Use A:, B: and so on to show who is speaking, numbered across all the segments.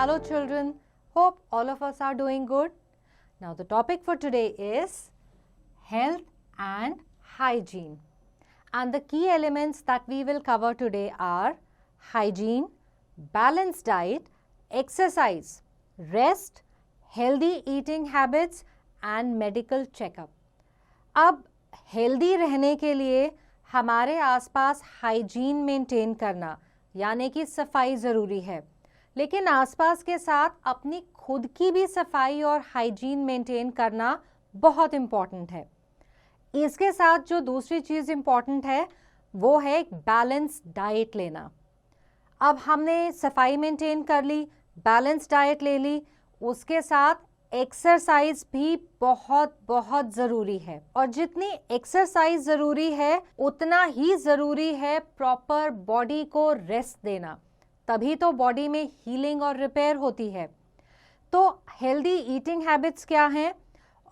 A: Hello children, hope all of us are doing good. Now the topic for today is health and hygiene. And the key elements that we will cover today are hygiene, balanced diet, exercise, rest, healthy eating habits and medical checkup. अब healthy रहने के लिए हमारे आसपास hygiene maintain करना यानी कि सफाई ज़रूरी है, लेकिन आसपास के साथ अपनी खुद की भी सफाई और हाइजीन मेंटेन करना बहुत इम्पॉर्टेंट है। इसके साथ जो दूसरी चीज़ इम्पॉर्टेंट है वो है एक बैलेंस डाइट लेना। अब हमने सफाई मेंटेन कर ली, बैलेंस डाइट ले ली, उसके साथ एक्सरसाइज भी बहुत बहुत ज़रूरी है। और जितनी एक्सरसाइज ज़रूरी है उतना ही ज़रूरी है प्रॉपर बॉडी को रेस्ट देना, तभी तो बॉडी में हीलिंग और रिपेयर होती है। तो हेल्दी ईटिंग हैबिट्स क्या हैं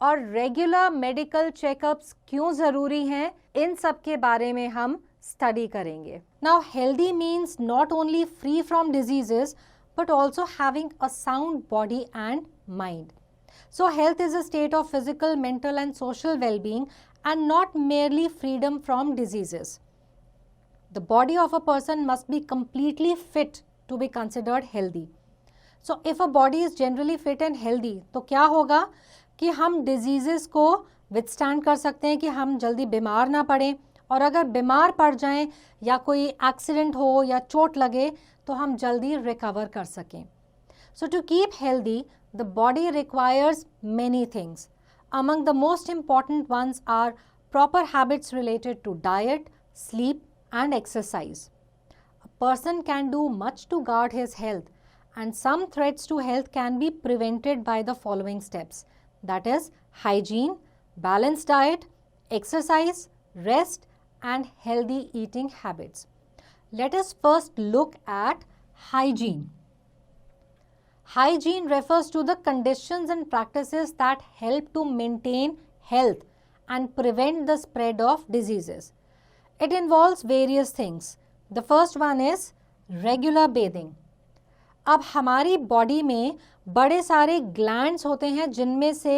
A: और रेगुलर मेडिकल चेकअप्स क्यों ज़रूरी हैं, इन सब के बारे में हम स्टडी करेंगे। Now healthy means not only free from diseases but also having a sound body and mind. So health is a state of physical, mental and social well-being and not merely freedom from diseases. The body of a person must be completely fit to be considered healthy. So if a body is generally fit and healthy, तो क्या होगा कि हम diseases को withstand कर सकते हैं कि हम जल्दी बीमार ना पड़ें, और अगर बीमार पड़ जाएं या कोई एक्सीडेंट हो या चोट लगे तो हम जल्दी रिकवर कर सकें। So to keep healthy the body requires many things. Among the most important ones are proper habits related to diet, sleep and exercise. A person can do much to guard his health and some threats to health can be prevented by the following steps, that is hygiene, balance diet, exercise, rest and healthy eating habits. Let us first look at hygiene. Hygiene refers to the conditions and practices that help to maintain health and prevent the spread of diseases. It involves various things. The first one is regular bathing. अब हमारी body में बड़े सारे glands होते हैं जिनमें से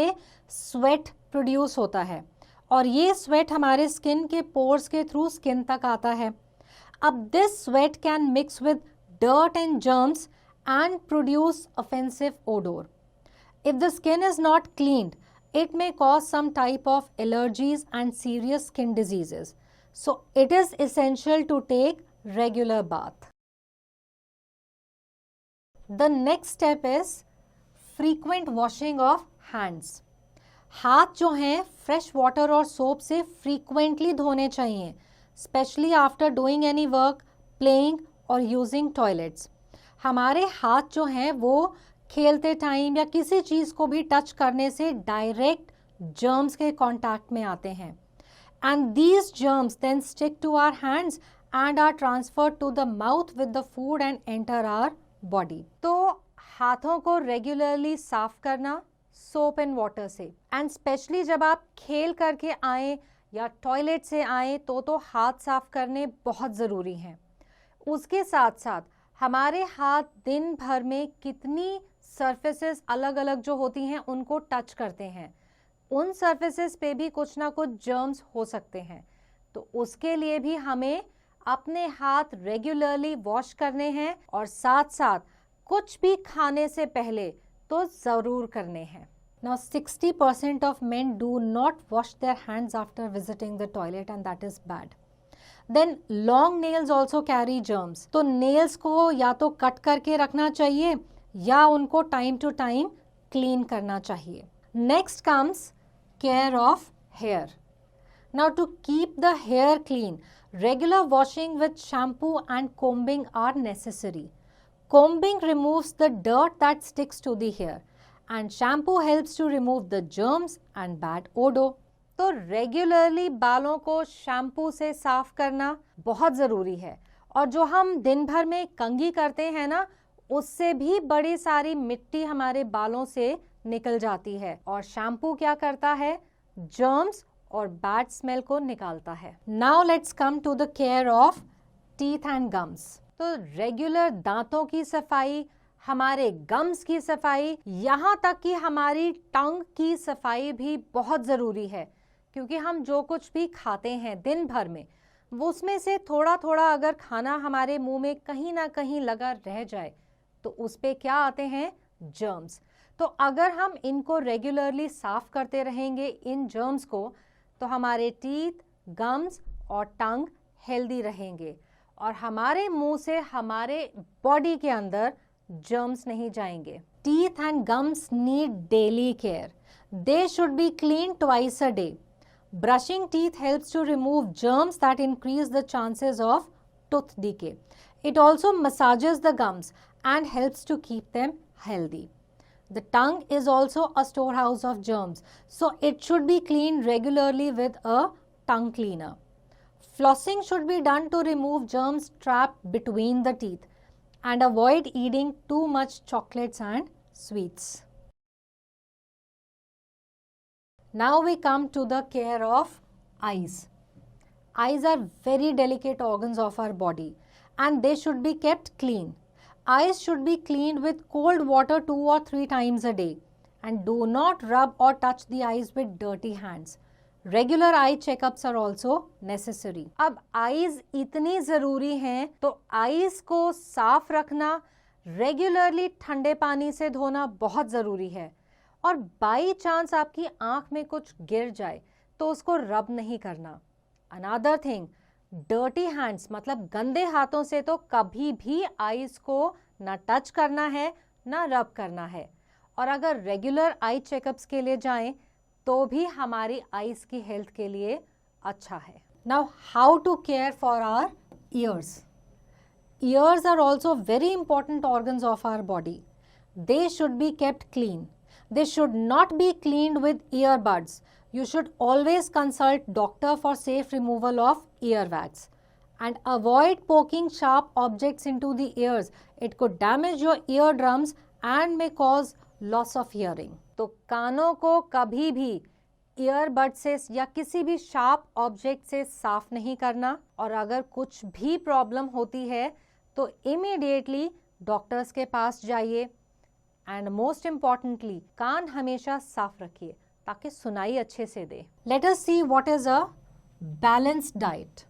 A: sweat produce होता है और ये स्वेट हमारे स्किन के पोर्स के थ्रू स्किन तक आता है। अब this sweat can mix with dirt and germs and produce offensive odour. If the skin is not cleaned, it may cause some type of allergies and serious skin diseases. So it is essential to take regular bath. The next step is frequent washing of hands. हाथ जो हैं fresh water और soap से frequently धोने चाहिए, specially after doing any work, playing और using toilets. हमारे हाथ जो हैं वो खेलते टाइम या किसी चीज़ को भी टच करने से डायरेक्ट जर्म्स के कांटेक्ट में आते हैं and these germs then stick to our hands and are transferred to the mouth with the food and enter our body. तो हाथों को रेगुलरली साफ करना सोप एंड वाटर से, एंड स्पेशली जब आप खेल करके आए या टॉयलेट से आए तो हाथ साफ करने बहुत ज़रूरी हैं। उसके साथ साथ हमारे हाथ दिन भर में कितनी सरफेसेस अलग अलग जो होती हैं उनको टच करते हैं, उन सरफेसेस पे भी कुछ ना कुछ जर्म्स हो सकते हैं। तो उसके लिए भी हमें अपने हाथ रेगुलरली वॉश करने हैं और साथ साथ कुछ भी खाने से पहले तो ज़रूर करने हैं। Now 60% of men do not wash their hands after visiting the toilet and that is bad. Then long nails also carry germs. तो nails को या तो कट करके रखना चाहिए या उनको टाइम टू टाइम क्लीन करना चाहिए। Next comes care of hair. Now to keep the hair clean, regular washing with shampoo and combing are necessary. Combing removes the dirt that sticks to the hair and shampoo helps to remove the germs and bad odor. तो regularly बालों को shampoo से साफ करना बहुत ज़रूरी है, और जो हम दिन भर में कंघी करते हैं ना, उससे भी बड़ी सारी मिट्टी हमारे बालों से निकल जाती है और शैम्पू क्या करता है, जर्म्स और बैड स्मेल को निकालता है। Now let's come to the care of teeth and gums. तो रेगुलर दांतों की सफाई, हमारे गम्स की सफाई, यहाँ तक कि हमारी टंग की सफाई भी बहुत ज़रूरी है, क्योंकि हम जो कुछ भी खाते हैं दिन भर में, वो उसमें से थोड़ा थोड़ा अगर खाना हमारे मुंह में कहीं ना कहीं लगा रह जाए तो उस पे क्या आते हैं? जर्म्स। तो अगर हम इनको रेगुलरली साफ करते रहेंगे इन जर्म्स को, तो हमारे टीथ, गम्स और टंग हेल्दी रहेंगे और हमारे मुंह से हमारे बॉडी के अंदर जर्म्स नहीं जाएंगे। Teeth and gums need daily care. They should be cleaned twice a day. Brushing teeth helps to remove germs that increase the chances of tooth decay. It also massages the gums and helps to keep them healthy. The tongue is also a storehouse of germs, so it should be cleaned regularly with a tongue cleaner. Flossing should be done to remove germs trapped between the teeth and avoid eating too much chocolates and sweets. Now we come to the care of eyes. Eyes are very delicate organs of our body and they should be kept clean. Eyes should be cleaned with cold water 2 or 3 times a day and do not rub or touch the eyes with dirty hands. Regular eye checkups are also necessary. अब eyes इतनी ज़रूरी हैं तो eyes को साफ रखना, regularly ठंडे पानी से धोना बहुत ज़रूरी है और बाई चांस आपकी आंख में कुछ गिर जाए तो उसको रब नहीं करना. अनदर थिंग, डर्टी हैंड्स मतलब गंदे हाथों से तो कभी भी आईज को ना टच करना है ना रब करना है. और अगर रेगुलर आई चेकअप्स के लिए जाएं तो भी हमारी आईज की हेल्थ के लिए अच्छा है. Now how to care for our ears. Ears are also very important organs of our body. They should be kept clean. They should not be cleaned with earbuds. You should always consult doctor for safe removal of earwax. And avoid poking sharp objects into the ears. It could damage your eardrums and may cause loss of hearing. तो कानों को कभी भी earbud से या किसी भी sharp object से साफ नहीं करना और अगर कुछ भी प्रॉब्लम होती है तो इमीडिएटली डॉक्टर्स के पास जाइए. एंड मोस्ट इम्पॉर्टेंटली कान हमेशा साफ रखिए ताकि सुनाई अच्छे से दे. Let us see what is a balanced diet.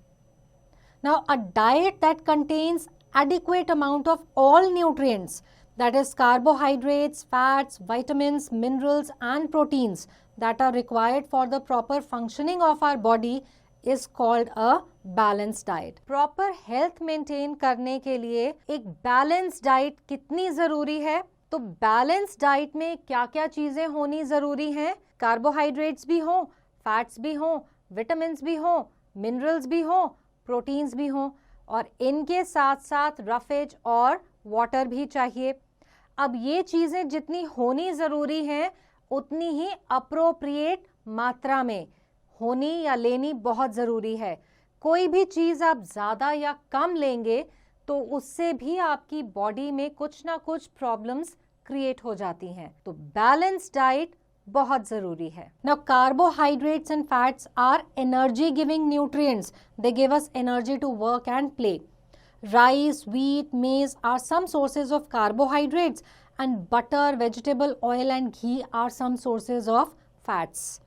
A: Now a diet that contains adequate amount of all nutrients, that is carbohydrates, fats, vitamins, minerals and proteins that are required for the proper functioning of our body is called a balanced diet. Proper health maintain करने के लिए एक balanced diet कितनी ज़रूरी है? तो balanced diet में क्या क्या चीज़ें होनी ज़रूरी हैं? Carbohydrates भी हों, fats भी हों, vitamins भी हों, minerals भी हों, proteins भी हों और इनके साथ साथ रफेज और वाटर भी चाहिए. अब ये चीज़ें जितनी होनी ज़रूरी हैं उतनी ही अप्रोप्रिएट मात्रा में होनी या लेनी बहुत ज़रूरी है. कोई भी चीज़ आप ज़्यादा या कम लेंगे तो उससे भी आपकी बॉडी में कुछ ना कुछ प्रॉब्लम्स क्रिएट हो जाती हैं. तो बैलेंस डाइट बहुत ज़रूरी है. Now carbohydrates and fats are energy giving nutrients. They give us energy to work and play. Rice, wheat, maize are some sources of carbohydrates and butter, vegetable oil and ghee are some sources of fats.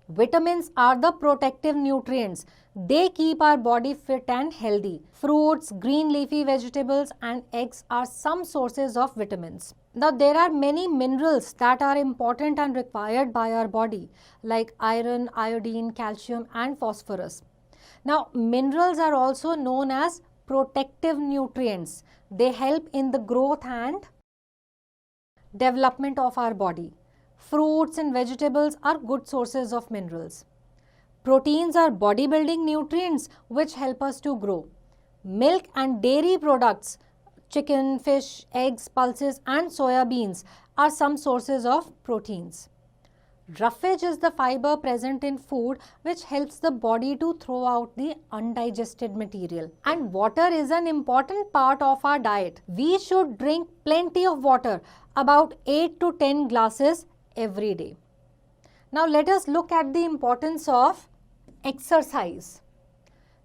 A: Vitamins are the protective nutrients. They keep our body fit and healthy. Fruits, green leafy vegetables and eggs are some sources of vitamins. Now there are many minerals that are important and required by our body like iron, iodine, calcium and phosphorus. Now minerals are also known as protective nutrients. They help in the growth and development of our body. Fruits and vegetables are good sources of minerals. Proteins are bodybuilding nutrients which help us to grow. Milk and dairy products, chicken, fish, eggs, pulses and soya beans are some sources of proteins. Roughage is the fiber present in food which helps the body to throw out the undigested material. And water is an important part of our diet. We should drink plenty of water, about 8 to 10 glasses every day. Now let us look at the importance of exercise.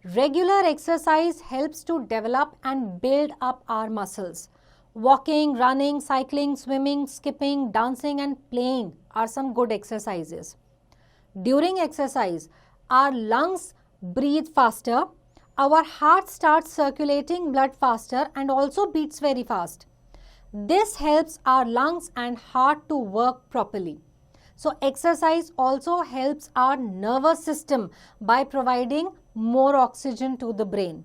A: Regular exercise helps to develop and build up our muscles. Walking, running, cycling, swimming, skipping, dancing and playing are some good exercises. During exercise, our lungs breathe faster, our heart starts circulating blood faster and also beats very fast. This helps our lungs and heart to work properly. So exercise also helps our nervous system by providing more oxygen to the brain.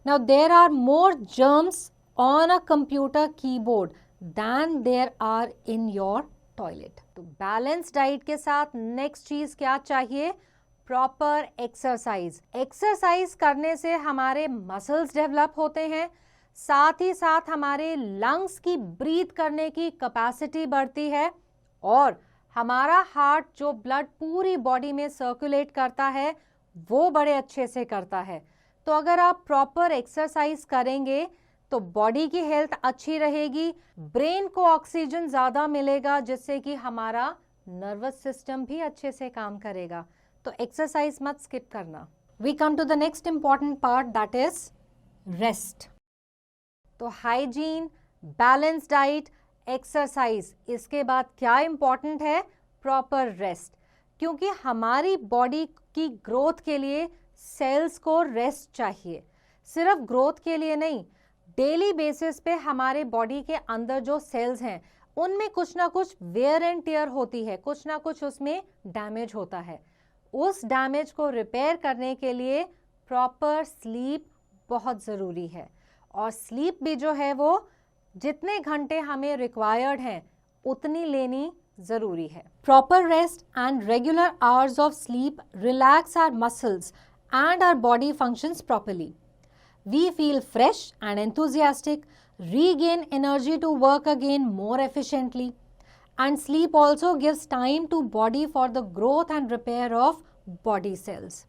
A: Now there are more germs on a computer keyboard than there are in your toilet. तो balance diet के साथ next चीज क्या चाहिए? Proper exercise. Exercise करने से हमारे muscles develop होते हैं, साथ ही साथ हमारे लंग्स की ब्रीथ करने की कैपेसिटी बढ़ती है और हमारा हार्ट जो ब्लड पूरी बॉडी में सर्कुलेट करता है वो बड़े अच्छे से करता है. तो अगर आप प्रॉपर एक्सरसाइज करेंगे तो बॉडी की हेल्थ अच्छी रहेगी, ब्रेन को ऑक्सीजन ज़्यादा मिलेगा जिससे कि हमारा नर्वस सिस्टम भी अच्छे से काम करेगा. तो एक्सरसाइज मत स्किप करना. We come to the next important part that is rest. तो हाइजीन, बैलेंस डाइट, एक्सरसाइज, इसके बाद क्या इंपॉर्टेंट है? Proper rest. क्योंकि हमारी बॉडी की ग्रोथ के लिए सेल्स को रेस्ट चाहिए. सिर्फ ग्रोथ के लिए नहीं, डेली बेसिस पे हमारे बॉडी के अंदर जो सेल्स हैं उनमें कुछ ना कुछ वेयर एंड टियर होती है, कुछ ना कुछ उसमें डैमेज होता है. उस डैमेज को रिपेयर करने के लिए प्रॉपर स्लीप बहुत ज़रूरी है. और स्लीप भी जो है वो जितने घंटे हमें रिक्वायर्ड हैं उतनी लेनी ज़रूरी है. Proper rest and regular hours of sleep relax our muscles and our body functions properly. We feel fresh and enthusiastic, regain energy to work again more efficiently, and sleep also gives time to body for the growth and repair of body cells.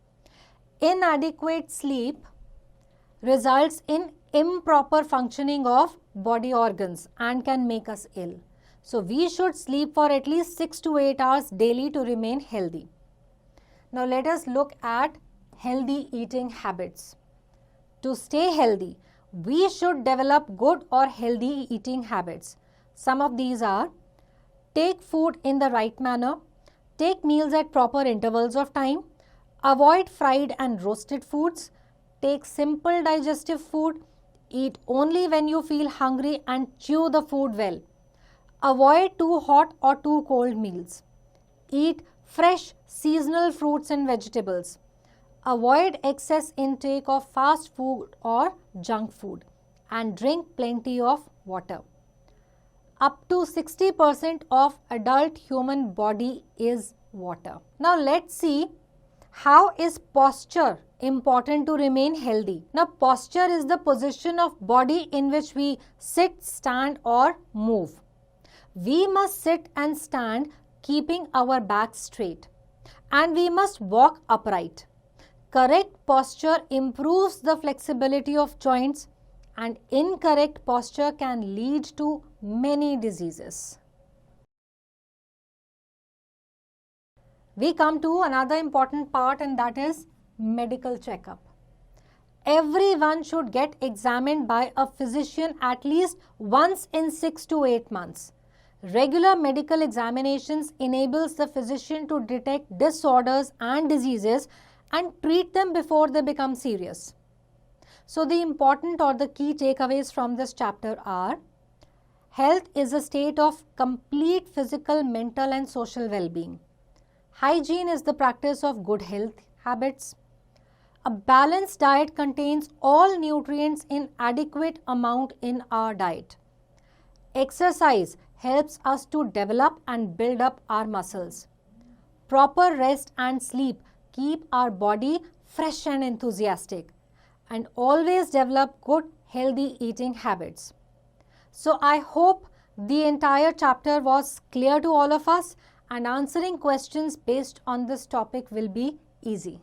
A: Inadequate sleep results in improper functioning of body organs and can make us ill. So we should sleep for at least 6 to 8 hours daily to remain healthy. Now let us look at healthy eating habits. To stay healthy, we should develop good or healthy eating habits. Some of these are: take food in the right manner, take meals at proper intervals of time, avoid fried and roasted foods, take simple digestive food, eat only when you feel hungry and chew the food well, avoid too hot or too cold meals, eat fresh seasonal fruits and vegetables, avoid excess intake of fast food or junk food, and drink plenty of water. Up to 60% of adult human body is water. Now let's see how is posture important to remain healthy. Now posture is the position of body in which we sit, stand or move. We must sit and stand keeping our back straight, and we must walk upright. Correct posture improves the flexibility of joints, and incorrect posture can lead to many diseases. We come to another important part, and that is medical checkup. Everyone should get examined by a physician at least once in 6 to 8 months. Regular medical examinations enables the physician to detect disorders and diseases and treat them before they become serious. So the important or the key takeaways from this chapter are: health is a state of complete physical, mental and social well-being. Hygiene is the practice of good health habits. A balanced diet contains all nutrients in adequate amount in our diet. Exercise helps us to develop and build up our muscles. Proper rest and sleep keep our body fresh and enthusiastic, and always develop good healthy eating habits. So I hope the entire chapter was clear to all of us, and answering questions based on this topic will be easy.